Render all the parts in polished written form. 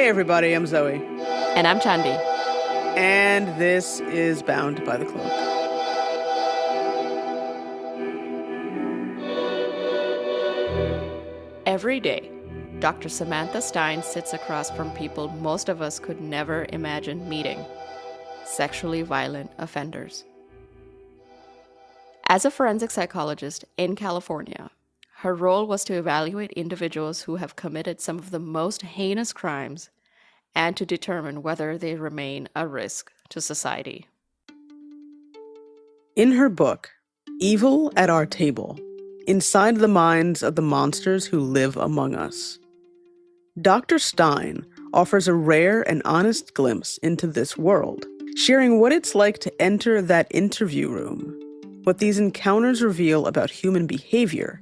Hey everybody, I'm Zoe. And I'm Chandi. And this is Bound by the Cloak. Every day, Dr. Samantha Stein sits across from people most of us could never imagine meeting: sexually violent offenders. As a forensic psychologist in California, her role was to evaluate individuals who have committed some of the most heinous crimes and to determine whether they remain a risk to society. In her book, Evil at Our Table: Inside the Minds of the Monsters Who Live Among Us, Dr. Stein offers a rare and honest glimpse into this world, sharing what it's like to enter that interview room, what these encounters reveal about human behavior,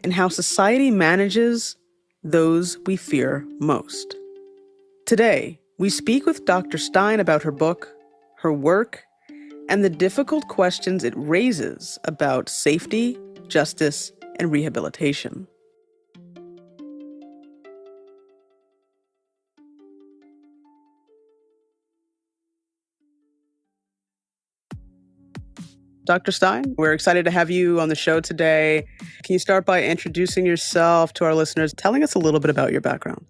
and how society manages those we fear most. Today, we speak with Dr. Stein about her book, her work, and the difficult questions it raises about safety, justice, and rehabilitation. Dr. Stein, we're excited to have you on the show today. Can you start by introducing yourself to our listeners, telling us a little bit about your background?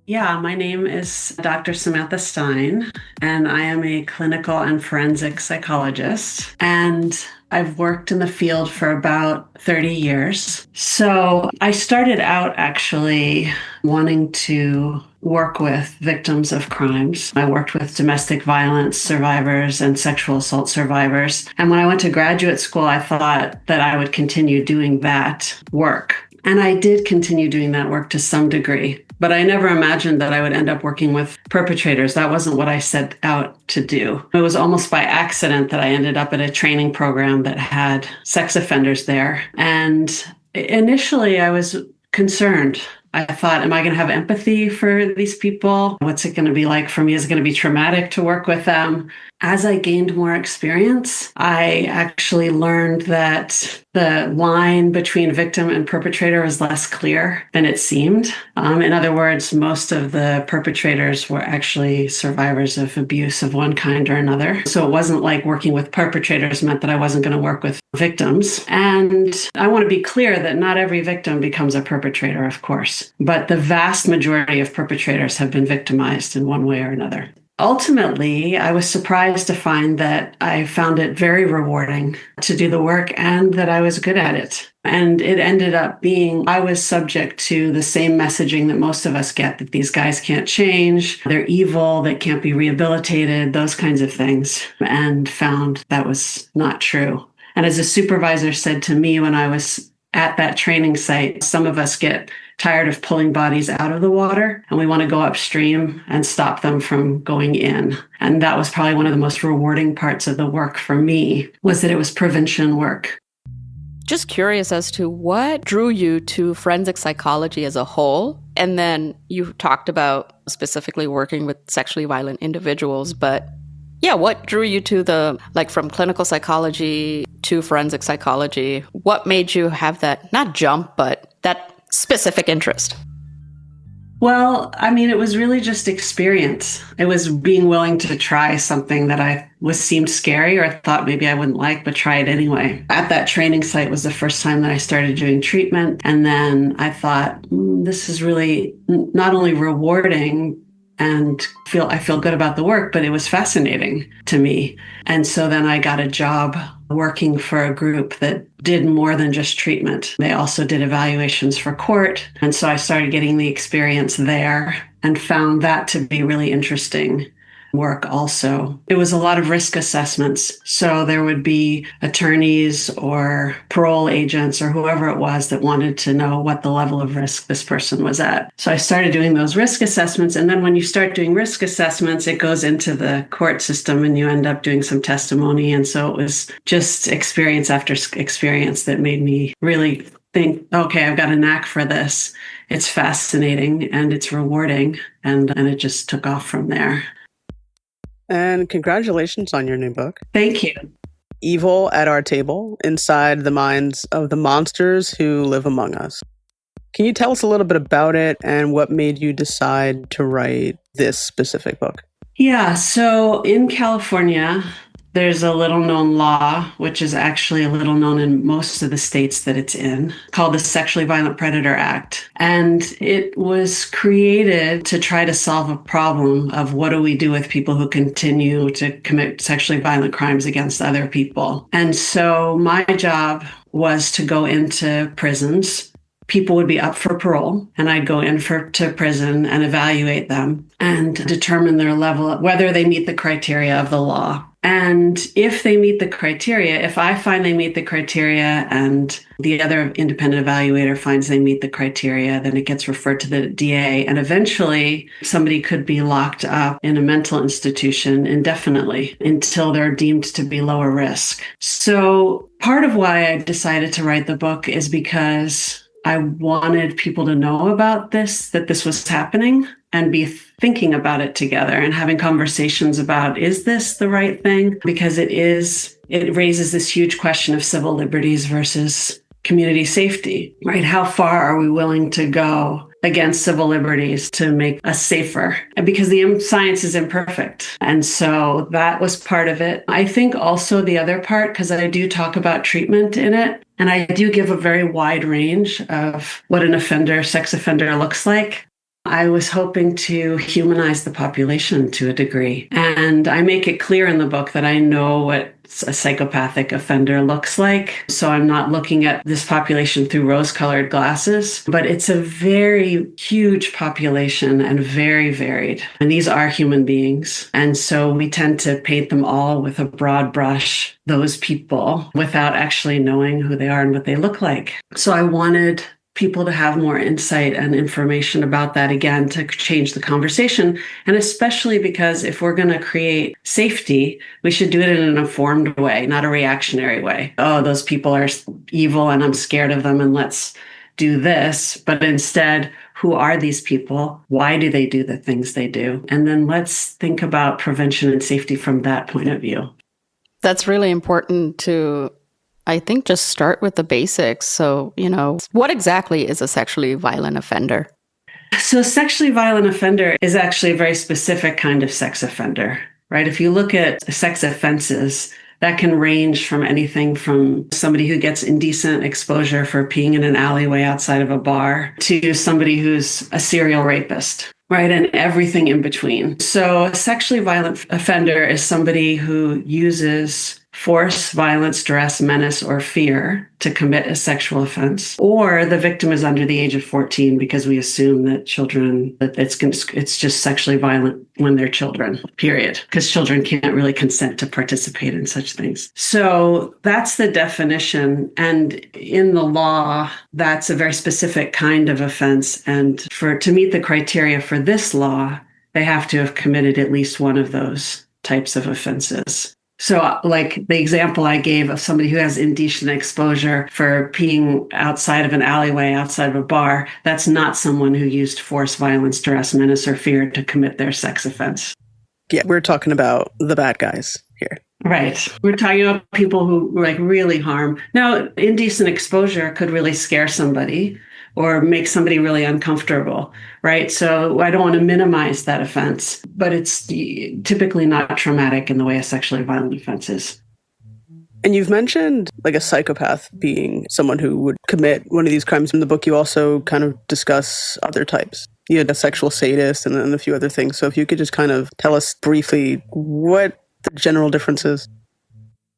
Yeah, my name is Dr. Samantha Stein, and I am a clinical and forensic psychologist. And I've worked in the field for about 30 years. So I started out actually wanting to work with victims of crimes. I worked with domestic violence survivors and sexual assault survivors. And when I went to graduate school, I thought that I would continue doing that work. And I did continue doing that work to some degree. But I never imagined that I would end up working with perpetrators. That wasn't what I set out to do. It was almost by accident that I ended up at a training program that had sex offenders there. And initially, I was concerned. I thought, am I going to have empathy for these people? What's it going to be like for me? Is it going to be traumatic to work with them? As I gained more experience, I actually learned that the line between victim and perpetrator was less clear than it seemed. In other words, most of the perpetrators were actually survivors of abuse of one kind or another. So it wasn't like working with perpetrators meant that I wasn't going to work with victims. And I want to be clear that not every victim becomes a perpetrator, of course, but the vast majority of perpetrators have been victimized in one way or another. Ultimately, I was surprised to find that I found it very rewarding to do the work and that I was good at it. And it ended up being, I was subject to the same messaging that most of us get, that these guys can't change, they're evil, they can't be rehabilitated, those kinds of things, and found that was not true. And as a supervisor said to me when I was at that training site, some of us get tired of pulling bodies out of the water, and we want to go upstream and stop them from going in. And that was probably one of the most rewarding parts of the work for me, was that it was prevention work. Just curious as to what drew you to forensic psychology as a whole. And then you talked about specifically working with sexually violent individuals, but yeah, what drew you to from clinical psychology to forensic psychology? What made you have that, not jump, but that specific interest? Well, I mean, it was really just experience. It was being willing to try something that seemed scary or I thought maybe I wouldn't like, but try it anyway. At that training site was the first time that I started doing treatment. And then I thought, this is really not only rewarding, and I feel good about the work, but it was fascinating to me. And so then I got a job working for a group that did more than just treatment. They also did evaluations for court. And so I started getting the experience there and found that to be really interesting work also. It was a lot of risk assessments. So there would be attorneys or parole agents or whoever it was that wanted to know what the level of risk this person was at. So I started doing those risk assessments. And then when you start doing risk assessments, it goes into the court system and you end up doing some testimony. And so it was just experience after experience that made me really think, okay, I've got a knack for this. It's fascinating and it's rewarding. And it just took off from there. And congratulations on your new book. Thank you. Evil at Our Table: Inside the Minds of the Monsters Who Live Among Us. Can you tell us a little bit about it and what made you decide to write this specific book? Yeah, so in California, there's a little known law, which is actually a little known in most of the states that it's in, called the Sexually Violent Predator Act. And it was created to try to solve a problem of what do we do with people who continue to commit sexually violent crimes against other people. And so my job was to go into prisons. People would be up for parole, and I'd go to prison and evaluate them and determine their level, whether they meet the criteria of the law. And if they meet the criteria, if I find they meet the criteria and the other independent evaluator finds they meet the criteria, then it gets referred to the DA. And eventually somebody could be locked up in a mental institution indefinitely until they're deemed to be lower risk. So part of why I decided to write the book is because I wanted people to know about this, that this was happening, and be thinking about it together and having conversations about, is this the right thing? Because it raises this huge question of civil liberties versus community safety, right? How far are we willing to go against civil liberties to make us safer? And because the science is imperfect. And so that was part of it. I think also the other part, because I do talk about treatment in it, and I do give a very wide range of what an sex offender looks like. I was hoping to humanize the population to a degree. And I make it clear in the book that I know what a psychopathic offender looks like. So I'm not looking at this population through rose-colored glasses, but it's a very huge population and very varied. And these are human beings. And so we tend to paint them all with a broad brush, those people, without actually knowing who they are and what they look like. So I wanted people to have more insight and information about that, again, to change the conversation. And especially because if we're going to create safety, we should do it in an informed way, not a reactionary way. Oh, those people are evil and I'm scared of them and let's do this. But instead, who are these people? Why do they do the things they do? And then let's think about prevention and safety from that point of view. That's really important to, I think, just start with the basics. So, what exactly is a sexually violent offender? So sexually violent offender is actually a very specific kind of sex offender, right? If you look at sex offenses, that can range from anything from somebody who gets indecent exposure for peeing in an alleyway outside of a bar to somebody who's a serial rapist, right? And everything in between. So a sexually violent offender is somebody who uses force, violence, duress, menace, or fear to commit a sexual offense, or the victim is under the age of 14 because we assume that it's just sexually violent when they're children, period, because children can't really consent to participate in such things. So that's the definition. And in the law, that's a very specific kind of offense. And to meet the criteria for this law, they have to have committed at least one of those types of offenses. So like the example I gave of somebody who has indecent exposure for peeing outside of an alleyway, outside of a bar, that's not someone who used force, violence, duress, menace, or fear to commit their sex offense. Yeah, we're talking about the bad guys here. Right. We're talking about people who really harm. Now, indecent exposure could really scare somebody or make somebody really uncomfortable, right? So I don't want to minimize that offense, but it's typically not traumatic in the way a sexually violent offense is. And you've mentioned like a psychopath being someone who would commit one of these crimes. In the book, you also kind of discuss other types. You had a sexual sadist and then a few other things. So if you could just kind of tell us briefly what the general difference is.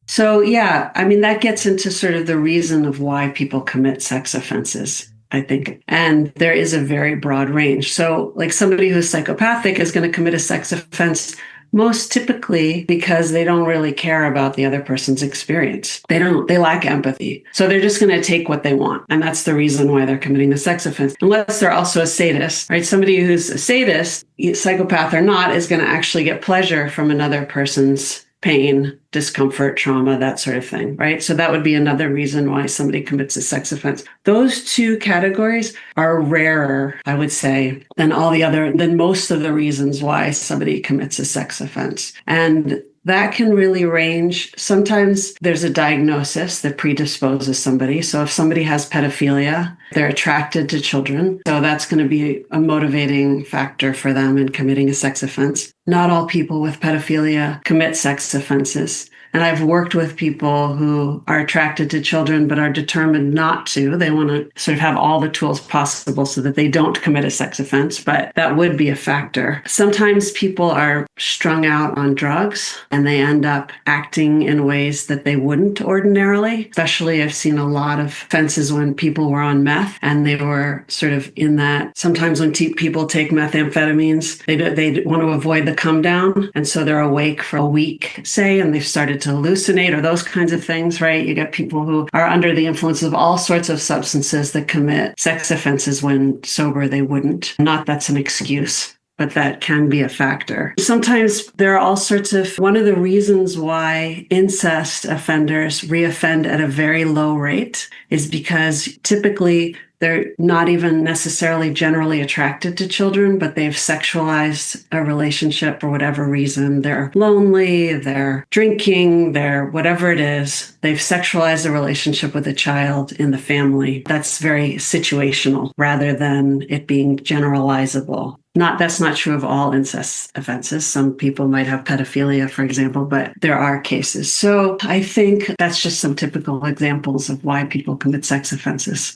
So yeah, I mean, that gets into sort of the reason of why people commit sex offenses, I think. And there is a very broad range. So like somebody who's psychopathic is going to commit a sex offense most typically because they don't really care about the other person's experience. They lack empathy. So they're just going to take what they want. And that's the reason why they're committing the sex offense. Unless they're also a sadist, right? Somebody who's a sadist, psychopath or not, is going to actually get pleasure from another person's pain, discomfort, trauma, that sort of thing, right? So that would be another reason why somebody commits a sex offense. Those two categories are rarer, I would say, than most of the reasons why somebody commits a sex offense. And That can really range. Sometimes there's a diagnosis that predisposes somebody. So if somebody has pedophilia, they're attracted to children. So that's going to be a motivating factor for them in committing a sex offense. Not all people with pedophilia commit sex offenses. And I've worked with people who are attracted to children but are determined not to. They want to sort of have all the tools possible so that they don't commit a sex offense, but that would be a factor. Sometimes people are strung out on drugs and they end up acting in ways that they wouldn't ordinarily. Especially, I've seen a lot of offenses when people were on meth and they were sort of in that. Sometimes when people take methamphetamines, they want to avoid the come down. And so they're awake for a week, say, and they've started to hallucinate or those kinds of things, right? You get people who are under the influence of all sorts of substances that commit sex offenses when sober they wouldn't. Not that's an excuse, but that can be a factor. Sometimes there are all sorts of, one of the reasons why incest offenders reoffend at a very low rate is because typically they're not even necessarily generally attracted to children, but they've sexualized a relationship for whatever reason. They're lonely, they're drinking, they're whatever it is. They've sexualized a relationship with a child in the family. That's very situational rather than it being generalizable. That's not true of all incest offenses. Some people might have pedophilia, for example, but there are cases. So I think that's just some typical examples of why people commit sex offenses.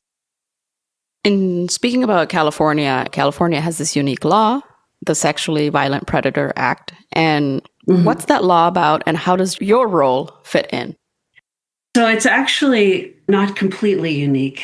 In speaking about California, California has this unique law, the Sexually Violent Predator Act. And what's that law about and how does your role fit in? So it's actually not completely unique.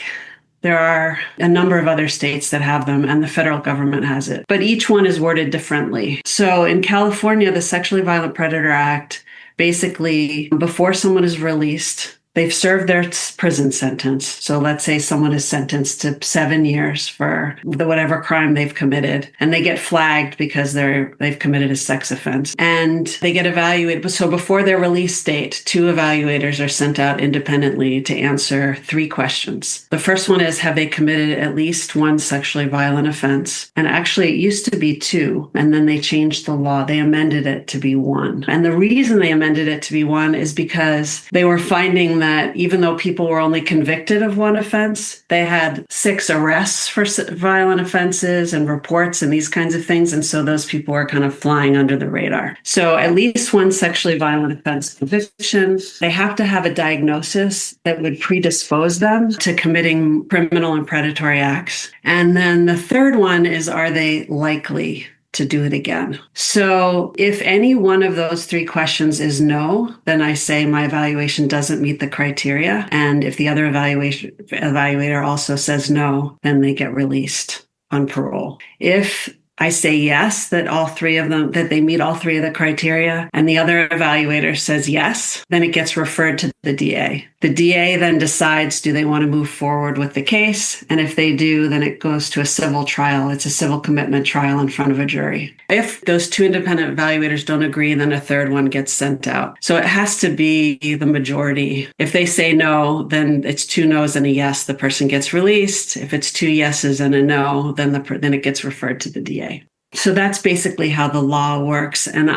There are a number of other states that have them and the federal government has it, but each one is worded differently. So in California, the Sexually Violent Predator Act, basically before someone is released, they've served their prison sentence. So let's say someone is sentenced to 7 years for whatever crime they've committed, and they get flagged because they've committed a sex offense, and they get evaluated. So before their release date, 2 evaluators are sent out independently to answer 3 questions. The first one is, have they committed at least one sexually violent offense? And actually, it used to be 2, and then they changed the law. They amended it to be 1. And the reason they amended it to be 1 is because they were finding that even though people were only convicted of 1 offense, they had 6 arrests for violent offenses and reports and these kinds of things. And so those people were kind of flying under the radar. So at least 1 sexually violent offense conviction. They have to have a diagnosis that would predispose them to committing criminal and predatory acts. And then the third one is, are they likely to do it again? So if any one of those 3 questions is no, then I say my evaluation doesn't meet the criteria. And if the other evaluator also says no, then they get released on parole. If I say yes, that all 3 of them, that they meet all 3 of the criteria, and the other evaluator says yes, then it gets referred to the DA. The DA then decides, do they want to move forward with the case? And if they do, then it goes to a civil trial. It's a civil commitment trial in front of a jury. If those 2 independent evaluators don't agree, then a third one gets sent out. So it has to be the majority. If they say no, then it's 2 no's and a yes. The person gets released. If it's 2 yeses and a no, then it gets referred to the DA. So that's basically how the law works. And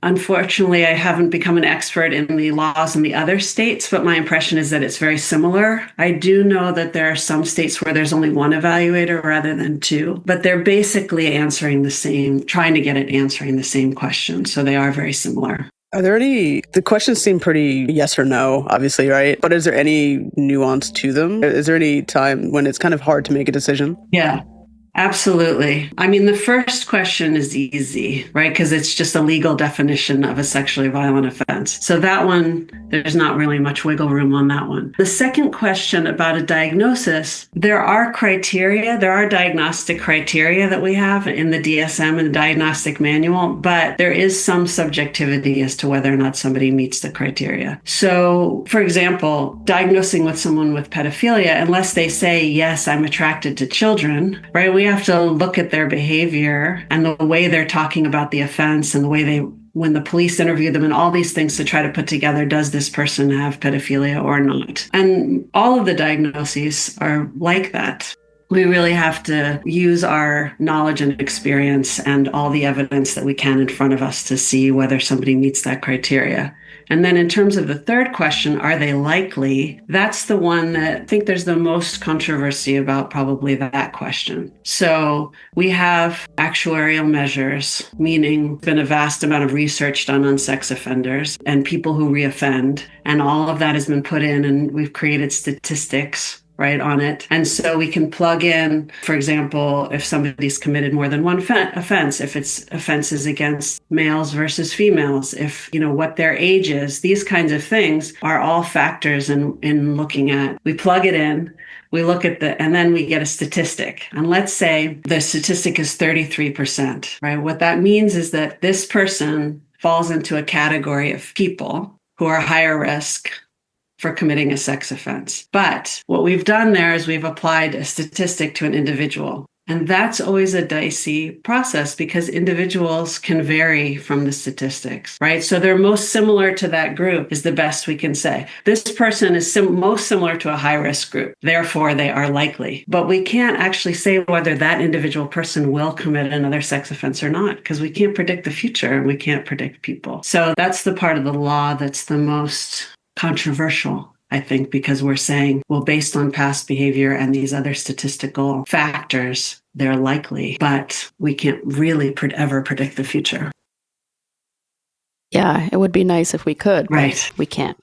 unfortunately, I haven't become an expert in the laws in the other states, but my impression is that it's very similar. I do know that there are some states where there's only 1 evaluator rather than 2, but they're basically trying to get it answering the same question. So they are very similar. Are there the questions seem pretty yes or no, obviously, right? But is there any nuance to them? Is there any time when it's kind of hard to make a decision? Yeah. Absolutely. I mean, the first question is easy, right? Because it's just a legal definition of a sexually violent offense. So that one, there's not really much wiggle room on that one. The second question about a diagnosis, there are diagnostic criteria that we have in the DSM and the diagnostic manual, but there is some subjectivity as to whether or not somebody meets the criteria. So, for example, diagnosing with someone with pedophilia, unless they say, yes, I'm attracted to children, right? We have to look at their behavior and the way they're talking about the offense and the way when the police interview them and all these things to try to put together, does this person have pedophilia or not? And all of the diagnoses are like that. We really have to use our knowledge and experience and all the evidence that we can in front of us to see whether somebody meets that criteria. And then in terms of the third question, are they likely? That's the one that I think there's the most controversy about, probably that question. So we have actuarial measures, meaning there's been a vast amount of research done on sex offenders and people who reoffend. And all of that has been put in, and we've created statistics right on it. And so we can plug in, for example, if somebody's committed more than one offense, if it's offenses against males versus females, if, what their age is, these kinds of things are all factors in looking at. We plug it in, we look at and then we get a statistic. And let's say the statistic is 33%, right? What that means is that this person falls into a category of people who are higher risk for committing a sex offense. But what we've done there is we've applied a statistic to an individual. And that's always a dicey process because individuals can vary from the statistics, right? So they're most similar to that group is the best we can say. This person is most similar to a high-risk group. Therefore, they are likely. But we can't actually say whether that individual person will commit another sex offense or not because we can't predict the future and we can't predict people. So that's the part of the law that's the most controversial, I think, because we're saying, well, based on past behavior and these other statistical factors, they're likely, but we can't really ever predict the future. Yeah, it would be nice if we could, right? We can't.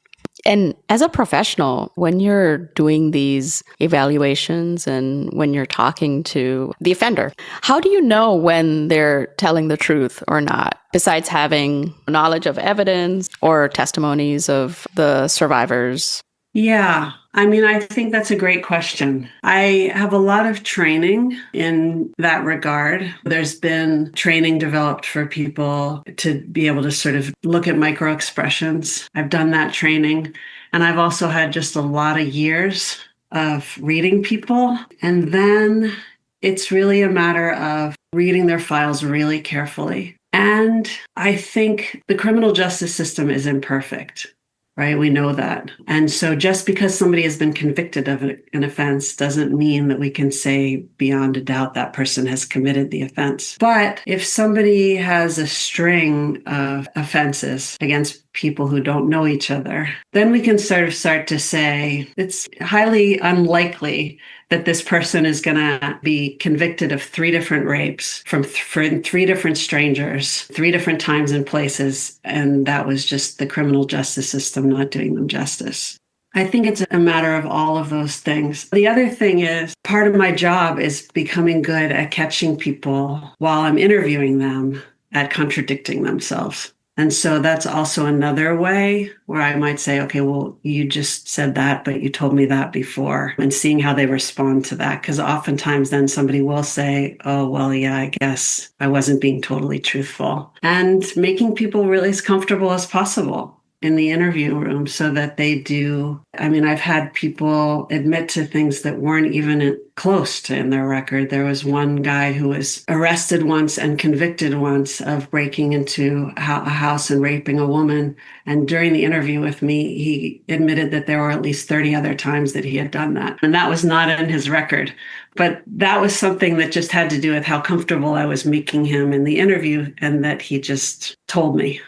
And as a professional, when you're doing these evaluations and when you're talking to the offender, how do you know when they're telling the truth or not, besides having knowledge of evidence or testimonies of the survivors? Yeah, I think that's a great question. I have a lot of training in that regard. There's been training developed for people to be able to sort of look at micro expressions. I've done that training. And I've also had just a lot of years of reading people. And then it's really a matter of reading their files really carefully. And I think the criminal justice system is imperfect. Right? We know that. And so just because somebody has been convicted of an offense doesn't mean that we can say beyond a doubt that person has committed the offense. But if somebody has a string of offenses against people who don't know each other, then we can sort of start to say it's highly unlikely that this person is going to be convicted of 3 different rapes from 3 different strangers, 3 different times and places, and that was just the criminal justice system not doing them justice. I think it's a matter of all of those things. The other thing is, part of my job is becoming good at catching people while I'm interviewing them at contradicting themselves. And so that's also another way where I might say, okay, well, you just said that, but you told me that before, and seeing how they respond to that. Because oftentimes then somebody will say, oh, well, yeah, I guess I wasn't being totally truthful. And making people really as comfortable as possible in the interview room so that they do. I've had people admit to things that weren't even close to in their record. There was one guy who was arrested once and convicted once of breaking into a house and raping a woman. And during the interview with me, he admitted that there were at least 30 other times that he had done that. And that was not in his record. But that was something that just had to do with how comfortable I was making him in the interview and that he just told me.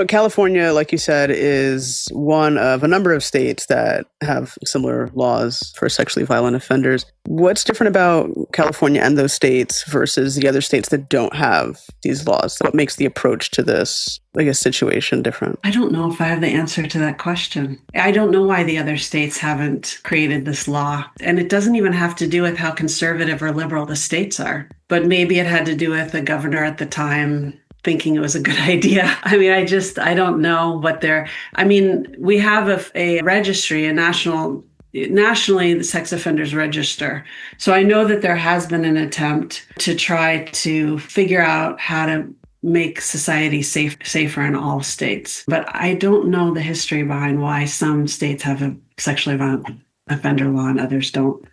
California, like you said, is one of a number of states that have similar laws for sexually violent offenders. What's different about California and those states versus the other states that don't have these laws? What makes the approach to this, situation different? I don't know if I have the answer to that question. I don't know why the other states haven't created this law. And it doesn't even have to do with how conservative or liberal the states are. But maybe it had to do with the governor at the time thinking it was a good idea. I don't know what we have a registry, nationally, the sex offenders register. So I know that there has been an attempt to try to figure out how to make society safer in all states. But I don't know the history behind why some states have a sexually violent offender law and others don't.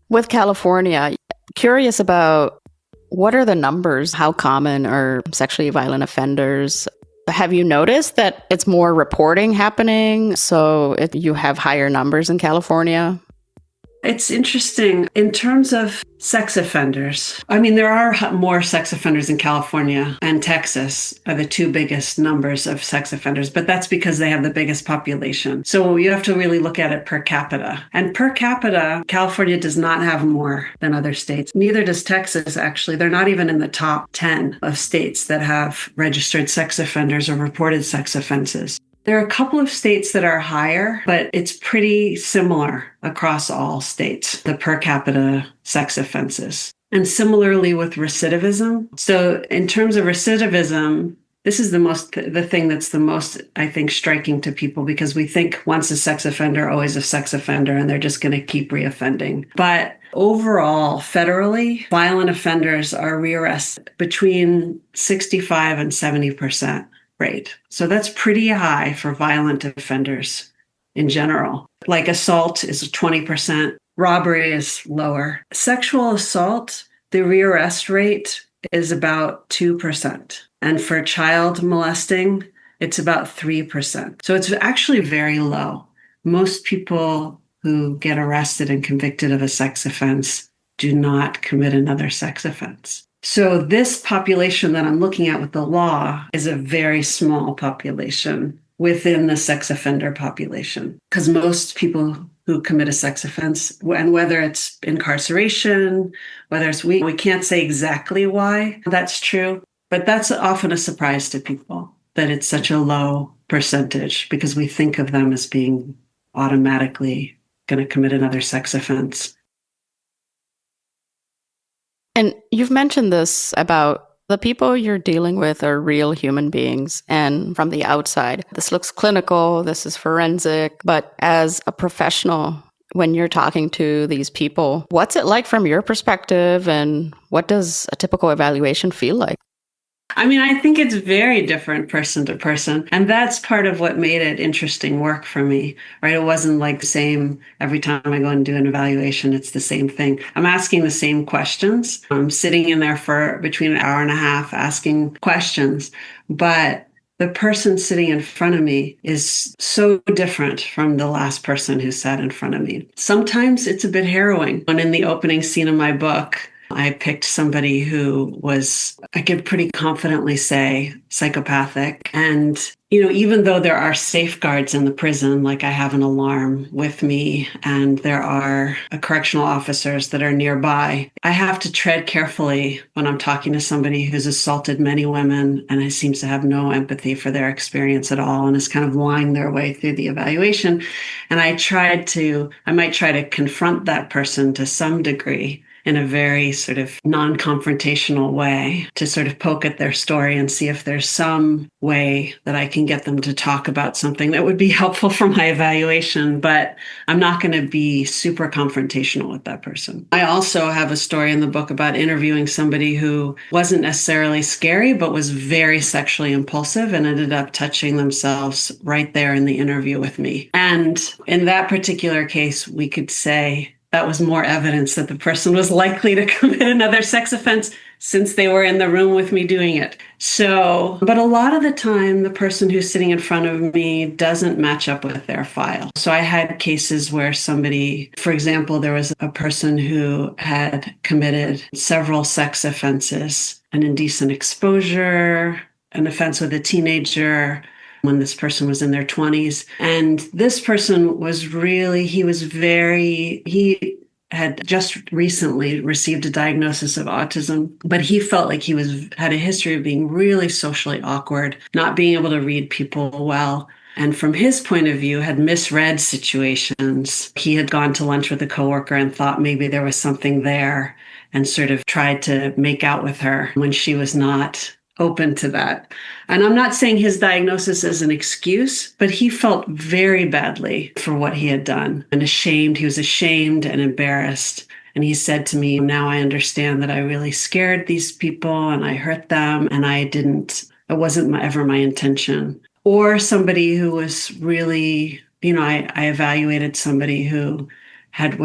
With California, curious about what are the numbers? How common are sexually violent offenders? Have you noticed that it's more reporting happening? So you have higher numbers in California? It's interesting in terms of sex offenders. I mean, there are more sex offenders in California and Texas are the two biggest numbers of sex offenders, but that's because they have the biggest population. So you have to really look at it per capita. And per capita, California does not have more than other states. Neither does Texas, actually. They're not even in the top 10 of states that have registered sex offenders or reported sex offenses. There are a couple of states that are higher, but it's pretty similar across all states, the per capita sex offenses. And similarly with recidivism. So in terms of recidivism, this is the thing that's the most, I think, striking to people, because we think once a sex offender, always a sex offender, and they're just going to keep reoffending. But overall, federally, violent offenders are rearrested between 65 and 70% rate. So that's pretty high for violent offenders in general. Like assault is 20%, robbery is lower. Sexual assault, the rearrest rate is about 2%. And for child molesting, it's about 3%. So it's actually very low. Most people who get arrested and convicted of a sex offense do not commit another sex offense. So this population that I'm looking at with the law is a very small population within the sex offender population, because most people who commit a sex offense, and whether it's incarceration, whether it's we can't say exactly why that's true, but that's often a surprise to people that it's such a low percentage, because we think of them as being automatically going to commit another sex offense. And you've mentioned this about the people you're dealing with are real human beings. And from the outside, this looks clinical, this is forensic. But as a professional, when you're talking to these people, what's it like from your perspective? And what does a typical evaluation feel like? I mean, I think it's very different person to person. And that's part of what made it interesting work for me, right? It wasn't like the same every time I go and do an evaluation, it's the same thing. I'm asking the same questions. I'm sitting in there for between an hour and a half asking questions. But the person sitting in front of me is so different from the last person who sat in front of me. Sometimes it's a bit harrowing. And in the opening scene of my book, I picked somebody who was, I could pretty confidently say, psychopathic. And, even though there are safeguards in the prison, like I have an alarm with me and there are correctional officers that are nearby, I have to tread carefully when I'm talking to somebody who's assaulted many women and seems to have no empathy for their experience at all and is kind of lying their way through the evaluation. And I might try to confront that person to some degree in a very sort of non-confrontational way to sort of poke at their story and see if there's some way that I can get them to talk about something that would be helpful for my evaluation. But I'm not going to be super confrontational with that person. I also have a story in the book about interviewing somebody who wasn't necessarily scary, but was very sexually impulsive and ended up touching themselves right there in the interview with me. And in that particular case, we could say, that was more evidence that the person was likely to commit another sex offense since they were in the room with me doing it. So, but a lot of the time, the person who's sitting in front of me doesn't match up with their file. So I had cases where somebody, for example, there was a person who had committed several sex offenses, an indecent exposure, an offense with a teenager, when this person was in their 20s. And this person he had just recently received a diagnosis of autism, but he felt like had a history of being really socially awkward, not being able to read people well. And from his point of view, had misread situations. He had gone to lunch with a coworker and thought maybe there was something there and sort of tried to make out with her when she was not open to that. And I'm not saying his diagnosis is an excuse, but he felt very badly for what he had done and ashamed. He was ashamed and embarrassed. And he said to me, now I understand that I really scared these people and I hurt them and it wasn't ever my intention. Or somebody who was really, I evaluated somebody who had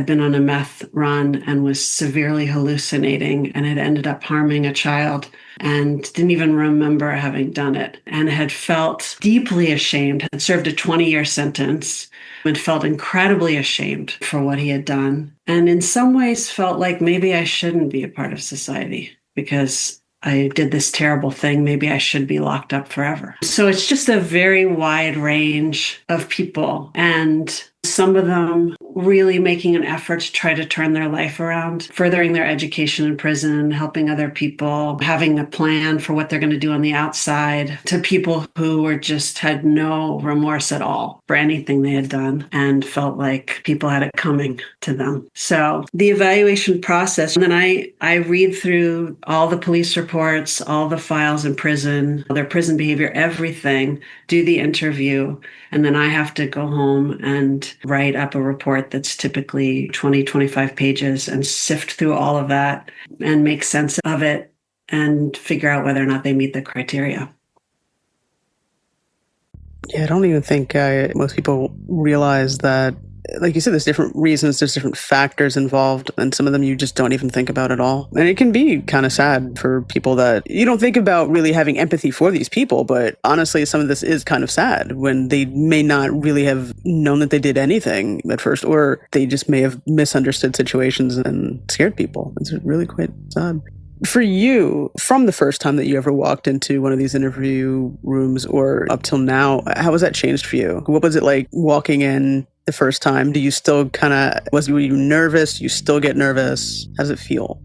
been on a meth run and was severely hallucinating and had ended up harming a child and didn't even remember having done it and had felt deeply ashamed, had served a 20-year sentence, and felt incredibly ashamed for what he had done. And in some ways felt like maybe I shouldn't be a part of society because I did this terrible thing. Maybe I should be locked up forever. So it's just a very wide range of people, and some of them really making an effort to try to turn their life around, furthering their education in prison, helping other people, having a plan for what they're going to do on the outside, to people who were just had no remorse at all for anything they had done and felt like people had it coming to them. So the evaluation process, and then I read through all the police reports, all the files in prison, their prison behavior, everything, do the interview, and then I have to go home and write up a report that's typically 20, 25 pages and sift through all of that and make sense of it and figure out whether or not they meet the criteria. Yeah, I don't even think most people realize that, like you said, there's different reasons, there's different factors involved, and some of them you just don't even think about at all. And it can be kind of sad for people that you don't think about really having empathy for these people, but honestly, some of this is kind of sad when they may not really have known that they did anything at first, or they just may have misunderstood situations and scared people. It's really quite sad. For you, from the first time that you ever walked into one of these interview rooms or up till now, how has that changed for you? What was it like walking in the first time? Do you still were you nervous? You still get nervous? How does it feel?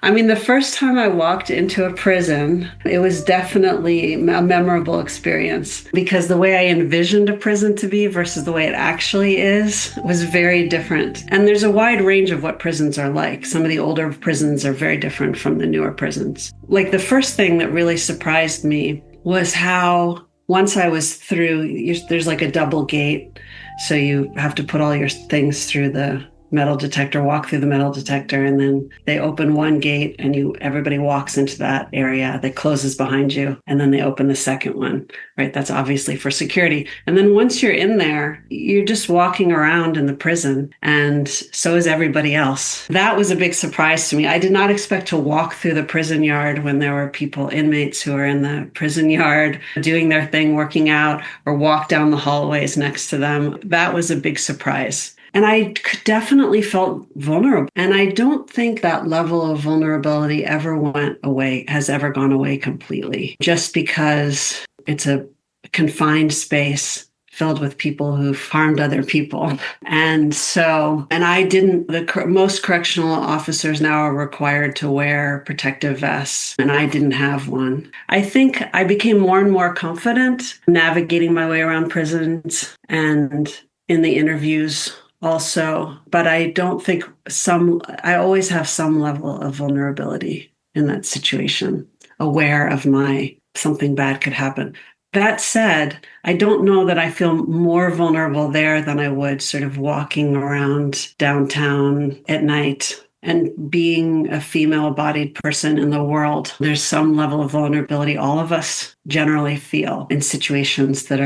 I mean, the first time I walked into a prison, it was definitely a memorable experience because the way I envisioned a prison to be versus the way it actually is was very different. And there's a wide range of what prisons are like. Some of the older prisons are very different from the newer prisons. Like the first thing that really surprised me was how once I was through, there's like a double gate. So you have to put all your things through the metal detector, walk through the metal detector, and then they open one gate and everybody walks into that area that closes behind you, and then they open the second one, right? That's obviously for security. And then once you're in there, you're just walking around in the prison, and so is everybody else. That was a big surprise to me. I did not expect to walk through the prison yard when there were inmates who are in the prison yard doing their thing, working out, or walk down the hallways next to them. That was a big surprise. And I definitely felt vulnerable. And I don't think that level of vulnerability has ever gone away completely, just because it's a confined space filled with people who've harmed other people. And most correctional officers now are required to wear protective vests, and I didn't have one. I think I became more and more confident navigating my way around prisons and in the interviews also, but I don't think I always have some level of vulnerability in that situation, aware of something bad could happen. That said, I don't know that I feel more vulnerable there than I would sort of walking around downtown at night. And being a female-bodied person in the world, there's some level of vulnerability all of us generally feel in situations that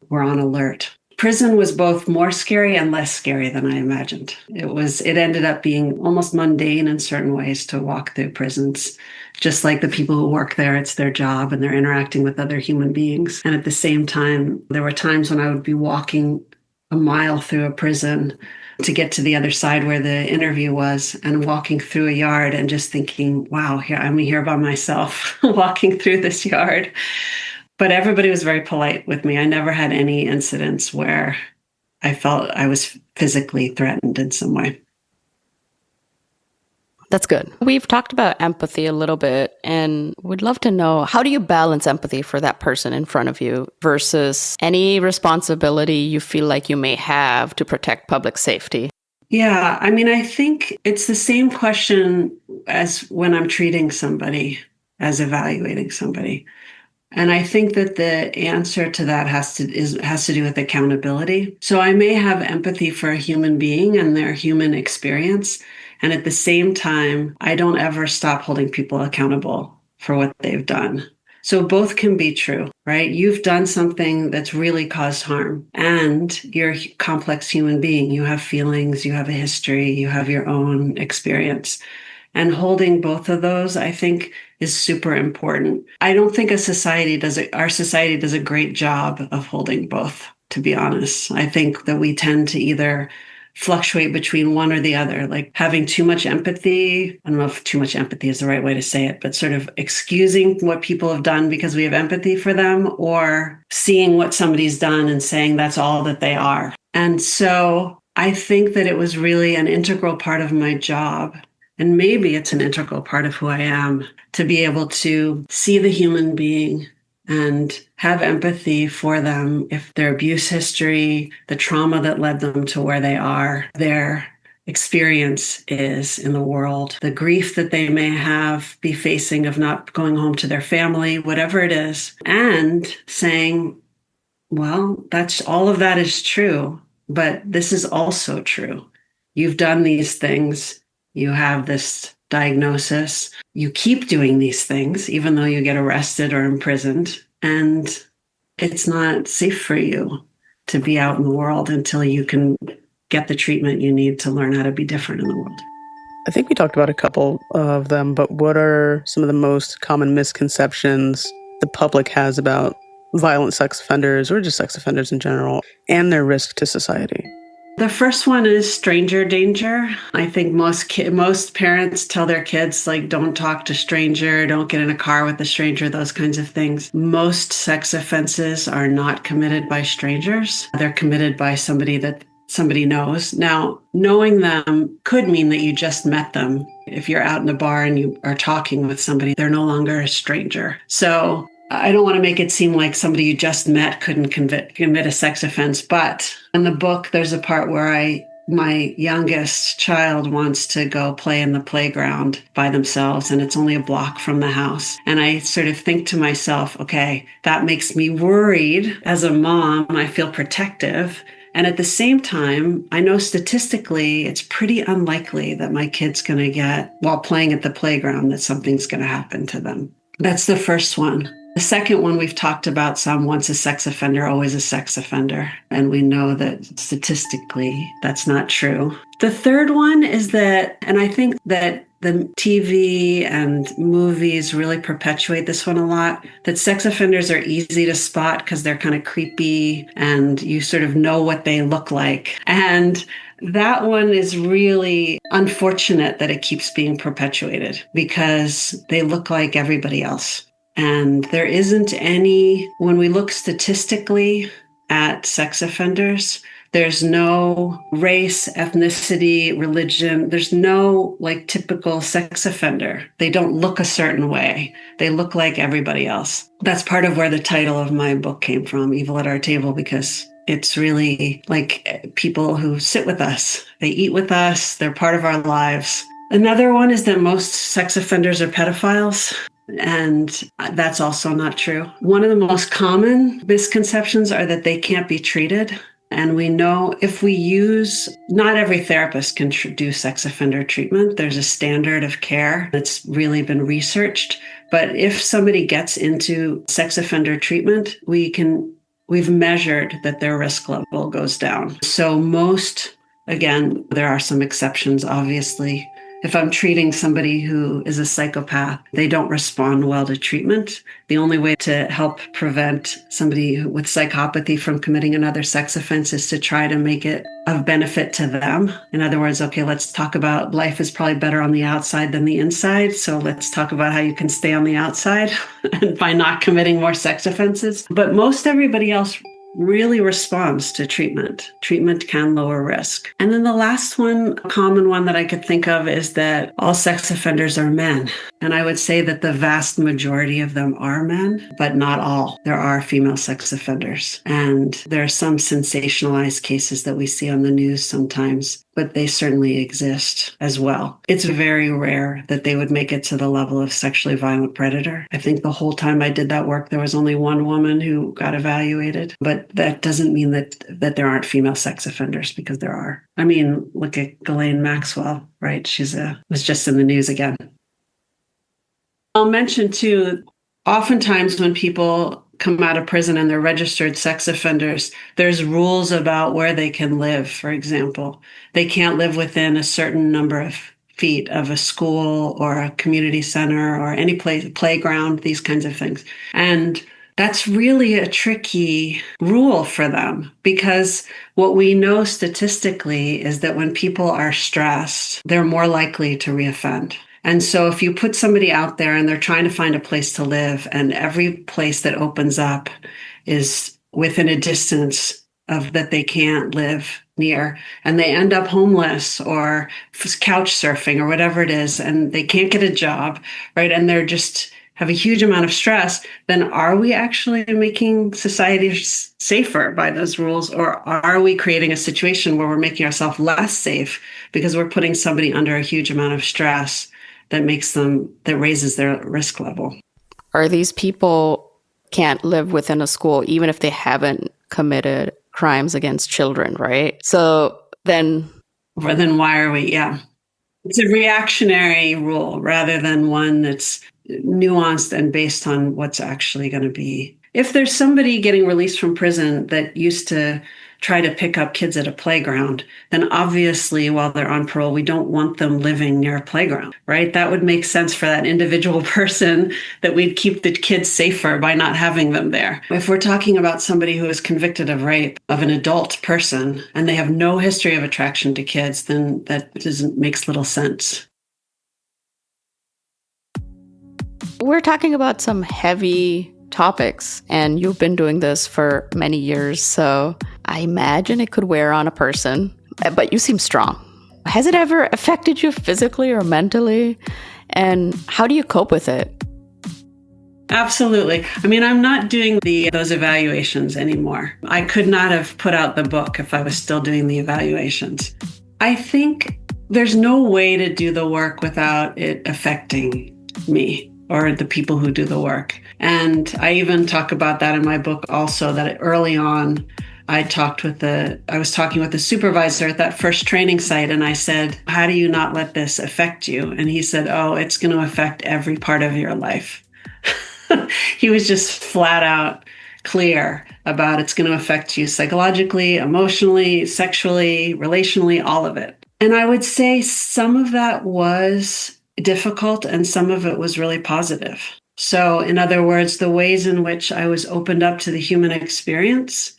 we're on alert. Prison was both more scary and less scary than I imagined. It ended up being almost mundane in certain ways to walk through prisons. Just like the people who work there, it's their job and they're interacting with other human beings. And at the same time, there were times when I would be walking a mile through a prison to get to the other side where the interview was, and walking through a yard and just thinking, wow, I'm here by myself walking through this yard. But everybody was very polite with me. I never had any incidents where I felt I was physically threatened in some way. That's good. We've talked about empathy a little bit, and we'd love to know, how do you balance empathy for that person in front of you versus any responsibility you feel like you may have to protect public safety? Yeah, I mean, I think it's the same question as when I'm treating somebody, as evaluating somebody. And I think that the answer to that has to do with accountability. So I may have empathy for a human being and their human experience. And at the same time, I don't ever stop holding people accountable for what they've done. So both can be true, right? You've done something that's really caused harm, and you're a complex human being. You have feelings, you have a history, you have your own experience. And holding both of those, I think, is super important. I don't think our society does a great job of holding both to be honest. I think that we tend to either fluctuate between one or the other, like having too much empathy. I don't know if too much empathy is the right way to say it, but sort of excusing what people have done because we have empathy for them, or seeing what somebody's done and saying that's all that they are. And so I think that it was really an integral part of my job. And maybe it's an integral part of who I am, to be able to see the human being and have empathy for them, if their abuse history, the trauma that led them to where they are, their experience is in the world, the grief that they may be facing of not going home to their family, whatever it is, and saying, well, all of that is true, but this is also true. You've done these things. You have this diagnosis. You keep doing these things, even though you get arrested or imprisoned. And it's not safe for you to be out in the world until you can get the treatment you need to learn how to be different in the world. I think we talked about a couple of them, but what are some of the most common misconceptions the public has about violent sex offenders, or just sex offenders in general, and their risk to society? The first one is stranger danger. I think most parents tell their kids, like, don't talk to stranger, don't get in a car with a stranger, those kinds of things. Most sex offenses are not committed by strangers. They're committed by somebody that somebody knows. Now, knowing them could mean that you just met them. If you're out in a bar and you are talking with somebody, they're no longer a stranger. So I don't want to make it seem like somebody you just met couldn't commit a sex offense. But in the book, there's a part where my youngest child wants to go play in the playground by themselves, and it's only a block from the house. And I sort of think to myself, okay, that makes me worried. As a mom, I feel protective. And at the same time, I know statistically, it's pretty unlikely that my kid's going to get, while playing at the playground, that something's going to happen to them. That's the first one. The second one we've talked about some: once a sex offender, always a sex offender. And we know that statistically that's not true. The third one is that, and I think that the TV and movies really perpetuate this one a lot, that sex offenders are easy to spot because they're kind of creepy and you sort of know what they look like. And that one is really unfortunate that it keeps being perpetuated, because they look like everybody else. And there isn't any, when we look statistically at sex offenders, there's no race, ethnicity, religion. There's no like typical sex offender. They don't look a certain way. They look like everybody else. That's part of where the title of my book came from, Evil at Our Table, because it's really like people who sit with us. They eat with us. They're part of our lives. Another one is that most sex offenders are pedophiles. And that's also not true. One of the most common misconceptions are that they can't be treated. And we know if we not every therapist can do sex offender treatment. There's a standard of care that's really been researched. But if somebody gets into sex offender treatment, we've measured that their risk level goes down. So again, there are some exceptions, obviously. If I'm treating somebody who is a psychopath, they don't respond well to treatment. The only way to help prevent somebody with psychopathy from committing another sex offense is to try to make it of benefit to them. In other words, okay, let's talk about life is probably better on the outside than the inside. So let's talk about how you can stay on the outside and by not committing more sex offenses. But most everybody else really responds to treatment. Treatment can lower risk. And then the last one, a common one that I could think of, is that all sex offenders are men. And I would say that the vast majority of them are men, but not all. There are female sex offenders. And there are some sensationalized cases that we see on the news sometimes, but they certainly exist as well. It's very rare that they would make it to the level of sexually violent predator. I think the whole time I did that work, there was only one woman who got evaluated, but that doesn't mean that there aren't female sex offenders, because there are. I mean, look at Ghislaine Maxwell, right? Was just in the news again. I'll mention too, oftentimes when people come out of prison and they're registered sex offenders, there's rules about where they can live, for example. They can't live within a certain number of feet of a school or a community center or any playground, these kinds of things. And That's really a tricky rule for them because what we know statistically is that when people are stressed, they're more likely to reoffend. And so if you put somebody out there and they're trying to find a place to live, and every place that opens up is within a distance of that they can't live near, and they end up homeless or couch surfing or whatever it is, and they can't get a job, right? And they're just have a huge amount of stress, then are we actually making society safer by those rules? Or are we creating a situation where we're making ourselves less safe because we're putting somebody under a huge amount of stress that raises their risk level? Or these people can't live within a school, even if they haven't committed crimes against children, right? So then why are we? Yeah. It's a reactionary rule rather than one that's nuanced and based on what's actually going to be. If there's somebody getting released from prison that used to try to pick up kids at a playground, then obviously while they're on parole, we don't want them living near a playground, right? That would make sense for that individual person, that we'd keep the kids safer by not having them there. If we're talking about somebody who is convicted of rape of an adult person and they have no history of attraction to kids, then that makes little sense. We're talking about some heavy topics, and you've been doing this for many years, so I imagine it could wear on a person, but you seem strong. Has it ever affected you physically or mentally? And how do you cope with it? Absolutely. I mean, I'm not doing those evaluations anymore. I could not have put out the book if I was still doing the evaluations. I think there's no way to do the work without it affecting me or the people who do the work. And I even talk about that in my book also, that early on, I was talking with the supervisor at that first training site, and I said, how do you not let this affect you? And he said, oh, it's going to affect every part of your life. He was just flat out clear about it's going to affect you psychologically, emotionally, sexually, relationally, all of it. And I would say some of that was difficult and some of it was really positive. So in other words, the ways in which I was opened up to the human experience,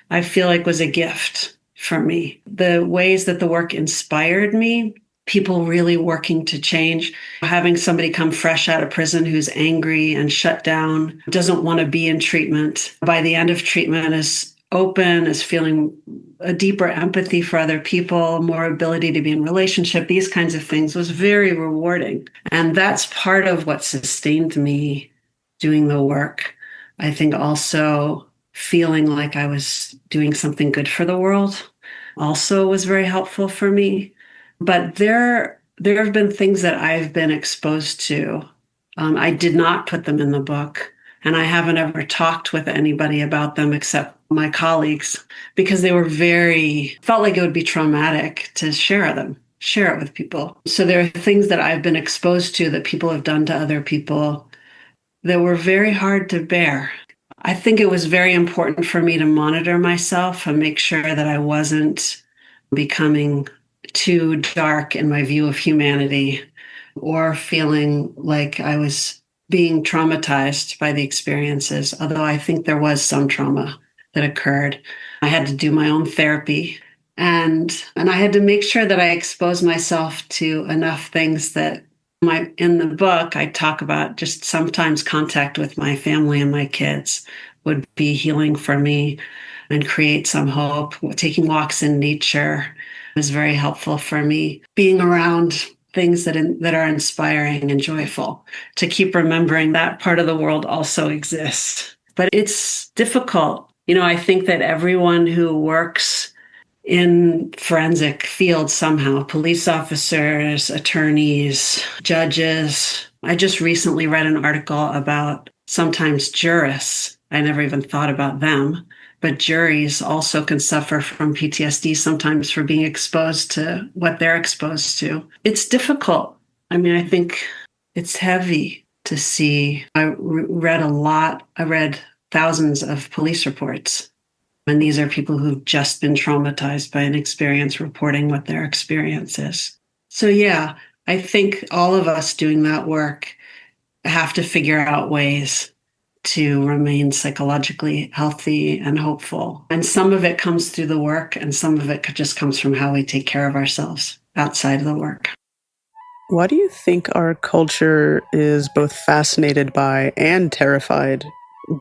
I feel like was a gift for me. The ways that the work inspired me, people really working to change, having somebody come fresh out of prison who's angry and shut down, doesn't want to be in treatment. By the end of treatment is open, is feeling a deeper empathy for other people, more ability to be in relationship, these kinds of things was very rewarding. And that's part of what sustained me doing the work. I think also feeling like I was doing something good for the world also was very helpful for me. But there have been things that I've been exposed to. I did not put them in the book, and I haven't ever talked with anybody about them except my colleagues, because they felt like it would be traumatic to share it with people. So there are things that I've been exposed to that people have done to other people that were very hard to bear. I think it was very important for me to monitor myself and make sure that I wasn't becoming too dark in my view of humanity or feeling like I was being traumatized by the experiences, although I think there was some trauma that occurred. I had to do my own therapy, and I had to make sure that I exposed myself to enough things that in the book, I talk about just sometimes contact with my family and my kids would be healing for me and create some hope. Taking walks in nature was very helpful for me. Being around things that are inspiring and joyful, to keep remembering that part of the world also exists. But it's difficult. I think that everyone who works in forensic fields somehow, police officers, attorneys, judges. I just recently read an article about sometimes jurists. I never even thought about them, but juries also can suffer from PTSD sometimes for being exposed to what they're exposed to. It's difficult. I mean, I think it's heavy to see. I read a lot. I read thousands of police reports. And these are people who've just been traumatized by an experience reporting what their experience is. So yeah, I think all of us doing that work have to figure out ways to remain psychologically healthy and hopeful. And some of it comes through the work, and some of it just comes from how we take care of ourselves outside of the work. Why do you think our culture is both fascinated by and terrified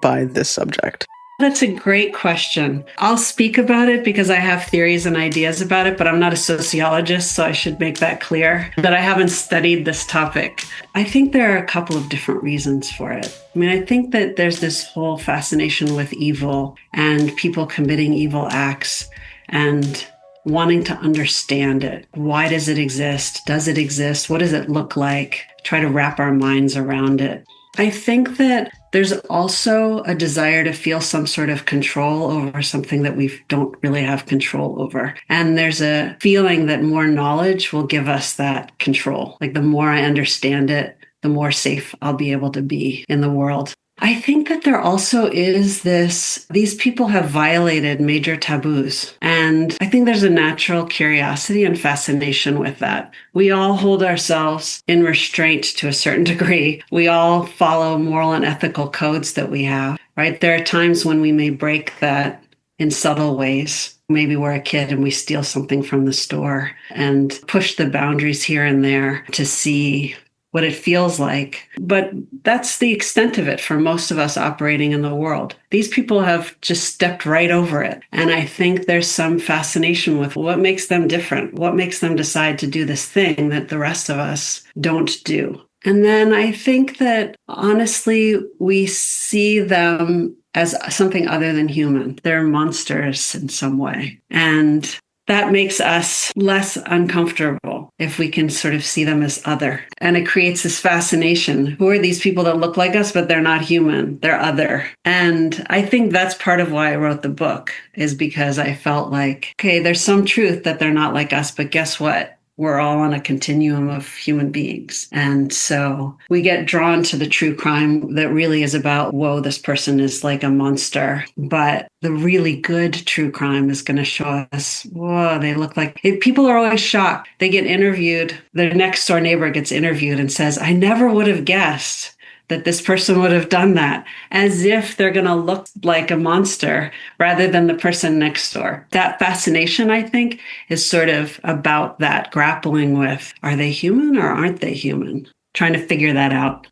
by this subject? That's a great question. I'll speak about it because I have theories and ideas about it, but I'm not a sociologist, so I should make that clear that I haven't studied this topic. I think there are a couple of different reasons for it. I mean, I think that there's this whole fascination with evil and people committing evil acts and wanting to understand it. Why does it exist? Does it exist? What does it look like? Try to wrap our minds around it. I think that there's also a desire to feel some sort of control over something that we don't really have control over. And there's a feeling that more knowledge will give us that control. Like the more I understand it, the more safe I'll be able to be in the world. I think that there also is these people have violated major taboos. And I think there's a natural curiosity and fascination with that. We all hold ourselves in restraint to a certain degree. We all follow moral and ethical codes that we have, right? There are times when we may break that in subtle ways. Maybe we're a kid and we steal something from the store and push the boundaries here and there to see what it feels like. But that's the extent of it for most of us operating in the world. These people have just stepped right over it. And I think there's some fascination with what makes them different, what makes them decide to do this thing that the rest of us don't do. And then I think that honestly, we see them as something other than human. They're monsters in some way. And that makes us less uncomfortable if we can sort of see them as other. And it creates this fascination. Who are these people that look like us, but they're not human? They're other. And I think that's part of why I wrote the book, is because I felt like, okay, there's some truth that they're not like us, but guess what? We're all on a continuum of human beings. And so we get drawn to the true crime that really is about, whoa, this person is like a monster. But the really good true crime is going to show us, whoa, they look like... People are always shocked. They get interviewed. Their next door neighbor gets interviewed and says, I never would have guessed that this person would have done that, as if they're going to look like a monster rather than the person next door. That fascination, I think, is sort of about that, grappling with, are they human or aren't they human? Trying to figure that out.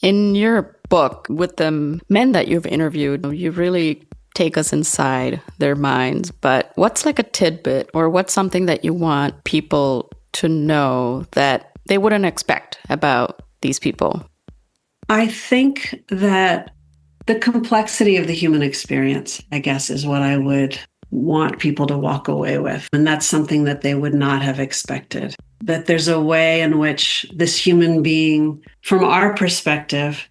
In your book, with the men that you've interviewed, you really take us inside their minds. But what's like a tidbit, or what's something that you want people to know that they wouldn't expect about these people? I think that the complexity of the human experience, I guess, is what I would want people to walk away with. And that's something that they would not have expected. That there's a way in which this human being, from our perspective,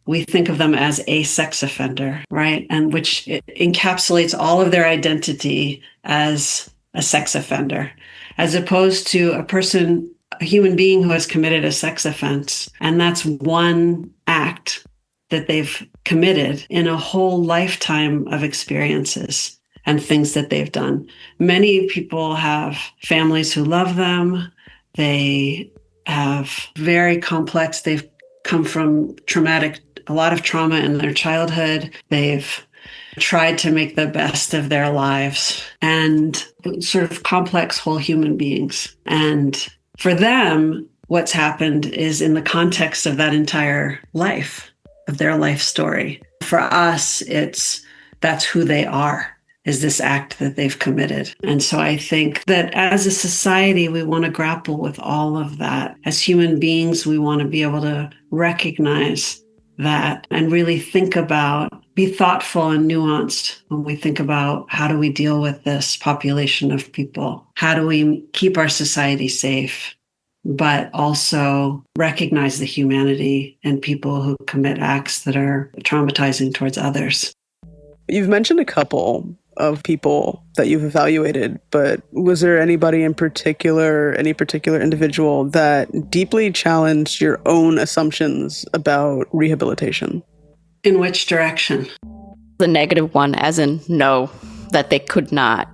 we think of them as a sex offender, right? And which encapsulates all of their identity as a sex offender, as opposed to a human being who has committed a sex offense. And that's one act that they've committed in a whole lifetime of experiences and things that they've done. Many people have families who love them. They have they've come from a lot of trauma in their childhood. They've tried to make the best of their lives, and sort of complex whole human beings. And for them, what's happened is in the context of that entire life, of their life story. For us, that's who they are, is this act that they've committed. And so I think that as a society, we want to grapple with all of that. As human beings, we want to be able to recognize that and really be thoughtful and nuanced when we think about, how do we deal with this population of people? How do we keep our society safe, but also recognize the humanity in people who commit acts that are traumatizing towards others? You've mentioned a couple of people that you've evaluated, but was there any particular individual that deeply challenged your own assumptions about rehabilitation? In which direction? The negative one, as in no, that they could not.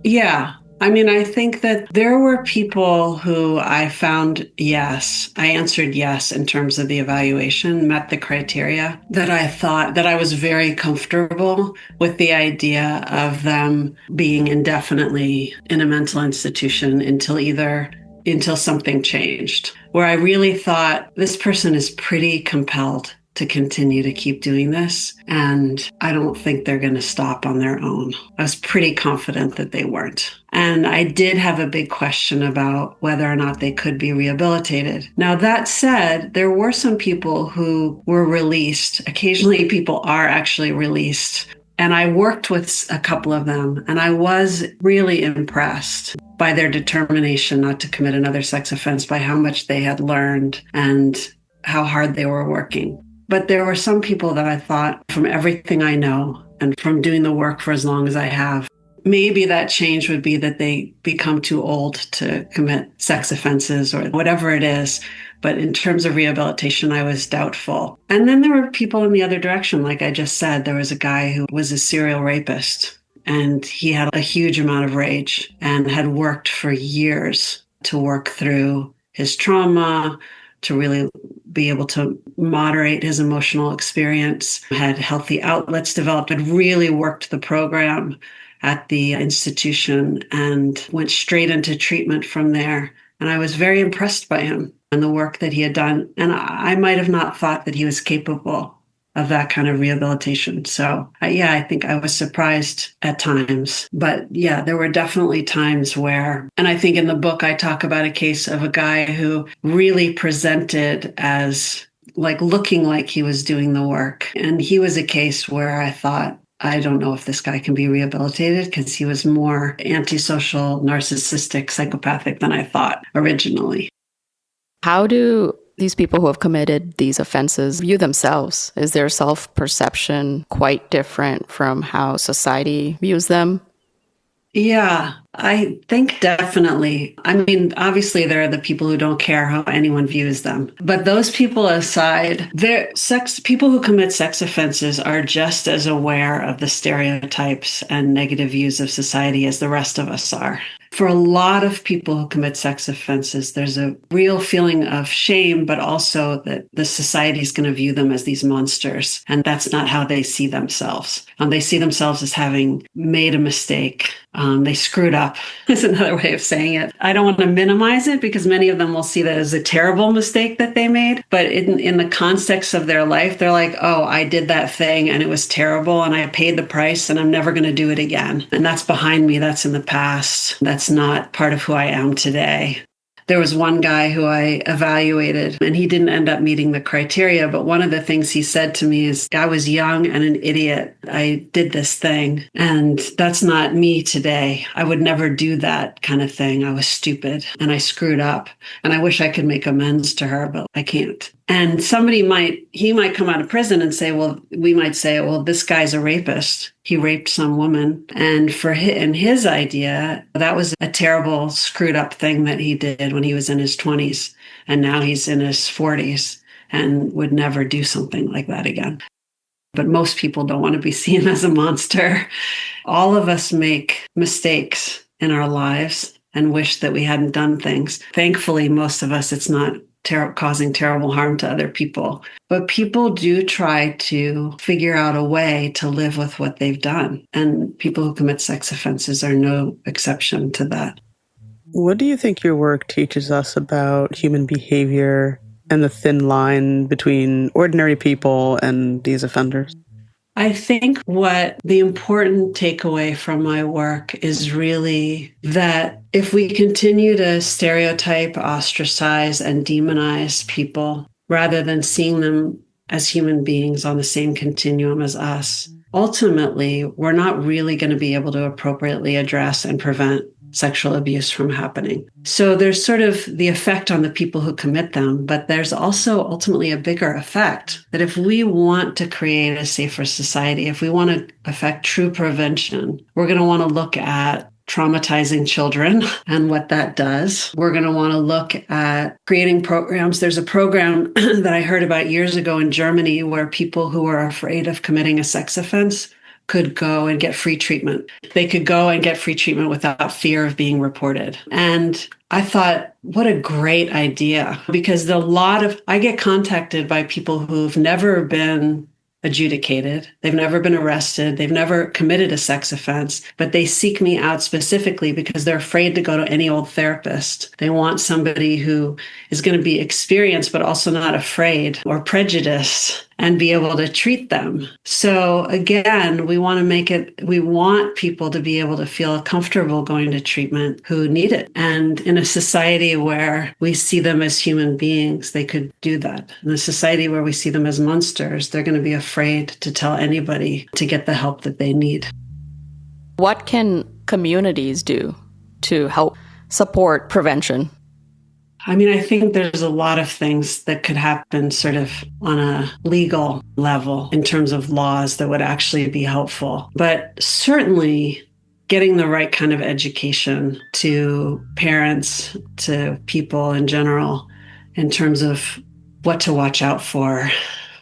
Yeah. I mean, I think that there were people who I found yes, I answered yes in terms of the evaluation, met the criteria that I thought that I was very comfortable with the idea of them being indefinitely in a mental institution until something changed, where I really thought this person is pretty compelled to continue to keep doing this. And I don't think they're going to stop on their own. I was pretty confident that they weren't. And I did have a big question about whether or not they could be rehabilitated. Now, that said, there were some people who were released. Occasionally, people are actually released. And I worked with a couple of them, and I was really impressed by their determination not to commit another sex offense, by how much they had learned and how hard they were working. But there were some people that I thought, from everything I know and from doing the work for as long as I have, maybe that change would be that they become too old to commit sex offenses or whatever it is. But in terms of rehabilitation, I was doubtful. And then there were people in the other direction. Like I just said, there was a guy who was a serial rapist, and he had a huge amount of rage and had worked for years to work through his trauma, to really be able to moderate his emotional experience, had healthy outlets developed, had really worked the program at the institution and went straight into treatment from there. And I was very impressed by him and the work that he had done. And I might have not thought that he was capable of that kind of rehabilitation. So, yeah, I think I was surprised at times. But yeah, there were definitely times where, and I think in the book, I talk about a case of a guy who really presented as like looking like he was doing the work. And he was a case where I thought, I don't know if this guy can be rehabilitated, because he was more antisocial, narcissistic, psychopathic than I thought originally. How do these people who have committed these offenses view themselves? Is their self-perception quite different from how society views them? Yeah, I think definitely. I mean, obviously there are the people who don't care how anyone views them. But those people aside, people who commit sex offenses are just as aware of the stereotypes and negative views of society as the rest of us are. For a lot of people who commit sex offenses, there's a real feeling of shame, but also that the society is going to view them as these monsters. And that's not how they see themselves. They see themselves as having made a mistake. They screwed up, is another way of saying it. I don't want to minimize it, because many of them will see that as a terrible mistake that they made. But in the context of their life, they're like, oh, I did that thing and it was terrible and I paid the price and I'm never going to do it again. And that's behind me. That's in the past. That's not part of who I am today. There was one guy who I evaluated, and he didn't end up meeting the criteria. But one of the things he said to me is, I was young and an idiot. I did this thing, and that's not me today. I would never do that kind of thing. I was stupid and I screwed up, and I wish I could make amends to her, but I can't. And he might come out of prison and say, we might say, well, this guy's a rapist. He raped some woman. And in his idea, that was a terrible, screwed up thing that he did when he was in his 20s. And now he's in his 40s and would never do something like that again. But most people don't want to be seen as a monster. All of us make mistakes in our lives and wish that we hadn't done things. Thankfully, most of us, it's not causing terrible harm to other people. But people do try to figure out a way to live with what they've done. And people who commit sex offenses are no exception to that. What do you think your work teaches us about human behavior and the thin line between ordinary people and these offenders? I think what the important takeaway from my work is really that if we continue to stereotype, ostracize, and demonize people rather than seeing them as human beings on the same continuum as us, ultimately, we're not really going to be able to appropriately address and prevent sexual abuse from happening. So there's sort of the effect on the people who commit them, but there's also ultimately a bigger effect that if we want to create a safer society, if we want to affect true prevention, we're going to want to look at traumatizing children and what that does. We're going to want to look at creating programs. There's a program that I heard about years ago in Germany where people who are afraid of committing a sex offense could go and get free treatment. They could go and get free treatment without fear of being reported. And I thought, what a great idea, because I get contacted by people who've never been adjudicated. They've never been arrested. They've never committed a sex offense, but they seek me out specifically because they're afraid to go to any old therapist. They want somebody who is going to be experienced, but also not afraid or prejudiced and be able to treat them. So again, we want people to be able to feel comfortable going to treatment who need it. And in a society where we see them as human beings, they could do that. In a society where we see them as monsters, they're going to be afraid to tell anybody to get the help that they need. What can communities do to help support prevention? I mean, I think there's a lot of things that could happen sort of on a legal level in terms of laws that would actually be helpful. But certainly getting the right kind of education to parents, to people in general, in terms of what to watch out for.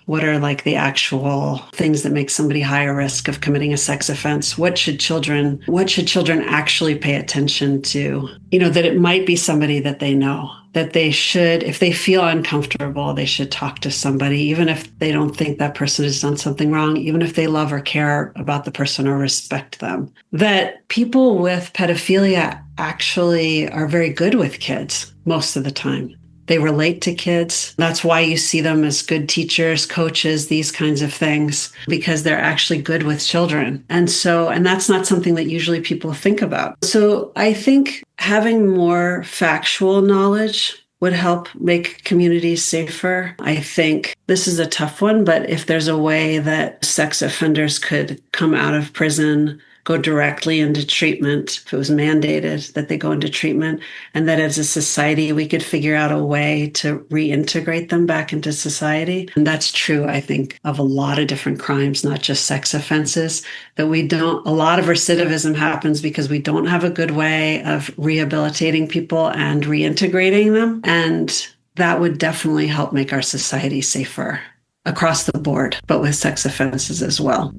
What are like the actual things that make somebody higher risk of committing a sex offense? What should children actually pay attention to? That it might be somebody that they know, that they should, if they feel uncomfortable, they should talk to somebody, even if they don't think that person has done something wrong, even if they love or care about the person or respect them. That people with pedophilia actually are very good with kids most of the time. They relate to kids. That's why you see them as good teachers, coaches, these kinds of things, because they're actually good with children. And that's not something that usually people think about. So I think having more factual knowledge would help make communities safer. I think this is a tough one, but if there's a way that sex offenders could come out of prison, go directly into treatment, if it was mandated that they go into treatment, and that as a society, we could figure out a way to reintegrate them back into society. And that's true, I think, of a lot of different crimes, not just sex offenses, that a lot of recidivism happens because we don't have a good way of rehabilitating people and reintegrating them. And that would definitely help make our society safer across the board, but with sex offenses as well.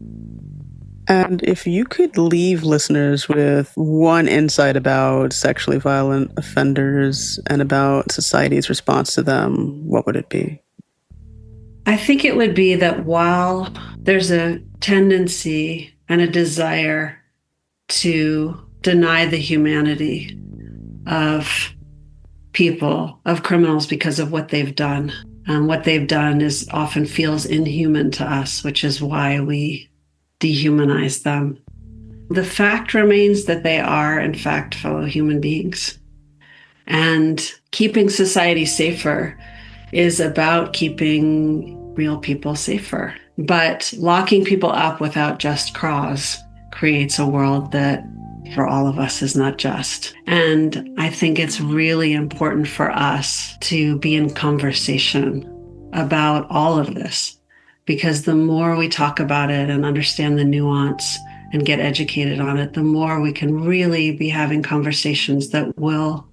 And if you could leave listeners with one insight about sexually violent offenders and about society's response to them, what would it be? I think it would be that while there's a tendency and a desire to deny the humanity of people, of criminals, because of what they've done, what they've done often feels inhuman to us, which is why we dehumanize them. The fact remains that they are, in fact, fellow human beings. And keeping society safer is about keeping real people safer. But locking people up without just cause creates a world that, for all of us, is not just. And I think it's really important for us to be in conversation about all of this. Because the more we talk about it and understand the nuance and get educated on it, the more we can really be having conversations that will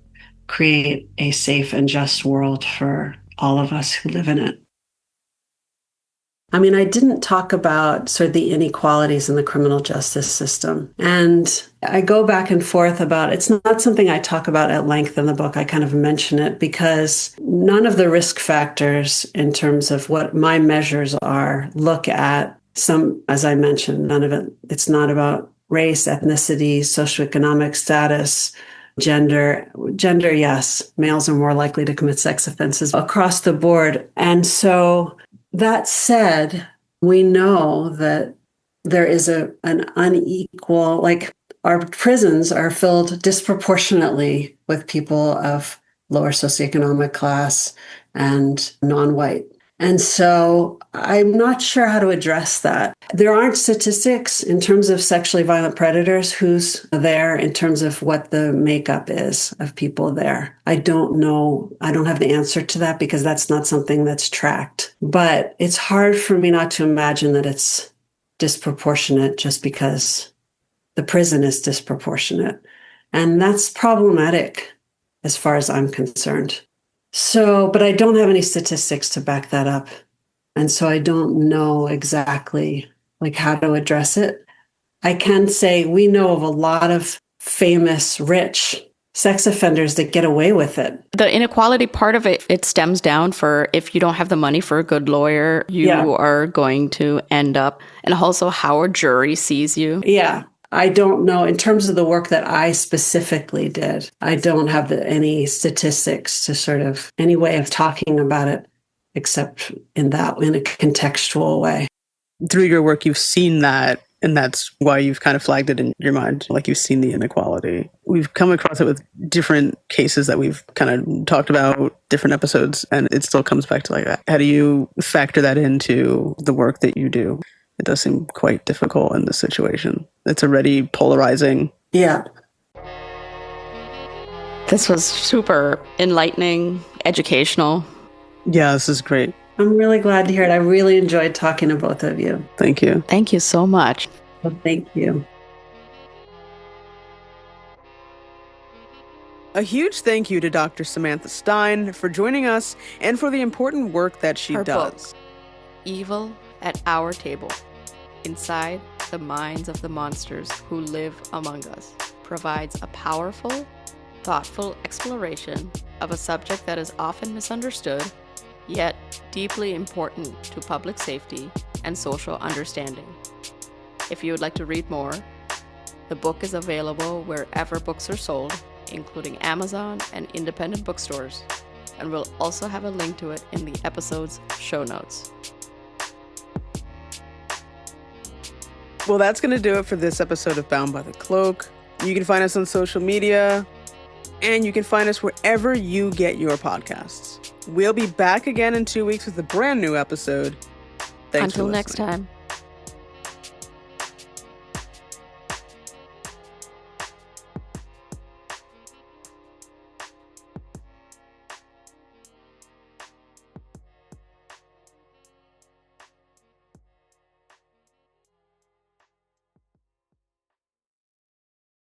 create a safe and just world for all of us who live in it. I mean, I didn't talk about sort of the inequalities in the criminal justice system. And I go back and forth about, it's not something I talk about at length in the book. I kind of mention it because none of the risk factors in terms of what my measures are look at as I mentioned, none of it, it's not about race, ethnicity, socioeconomic status, gender, yes, males are more likely to commit sex offenses across the board. And so that said, we know that there is an unequal, like our prisons are filled disproportionately with people of lower socioeconomic class and non-white. And so I'm not sure how to address that. There aren't statistics in terms of sexually violent predators, who's there in terms of what the makeup is of people there. I don't know. I don't have the answer to that because that's not something that's tracked. But it's hard for me not to imagine that it's disproportionate just because the prison is disproportionate. And that's problematic as far as I'm concerned. So, but I don't have any statistics to back that up. And so I don't know exactly like how to address it. I can say we know of a lot of famous, rich sex offenders that get away with it. The inequality part of it stems down for if you don't have the money for a good lawyer, you are going to end up, and also how a jury sees you. Yeah. I don't know. In terms of the work that I specifically did, I don't have any statistics to sort of any way of talking about it, except in a contextual way. Through your work, you've seen that, and that's why you've kind of flagged it in your mind, like you've seen the inequality. We've come across it with different cases that we've kind of talked about, different episodes, and it still comes back to like that. How do you factor that into the work that you do? It does seem quite difficult in this situation. It's already polarizing. Yeah. This was super enlightening, educational. Yeah, this is great. I'm really glad to hear it. I really enjoyed talking to both of you. Thank you. Thank you so much. Well, thank you. A huge thank you to Dr. Samantha Stein for joining us and for the important work that she Her does. book, Evil at Our Table, Inside the Minds of the Monsters Who Live Among Us, provides a powerful, thoughtful exploration of a subject that is often misunderstood, yet deeply important to public safety and social understanding. If you would like to read more, the book is available wherever books are sold, including Amazon and independent bookstores, and we'll also have a link to it in the episode's show notes. Well, that's going to do it for this episode of Bound by the Cloak. You can find us on social media, and you can find us wherever you get your podcasts. We'll be back again in 2 weeks with a brand new episode. Thanks Until for next listening. time.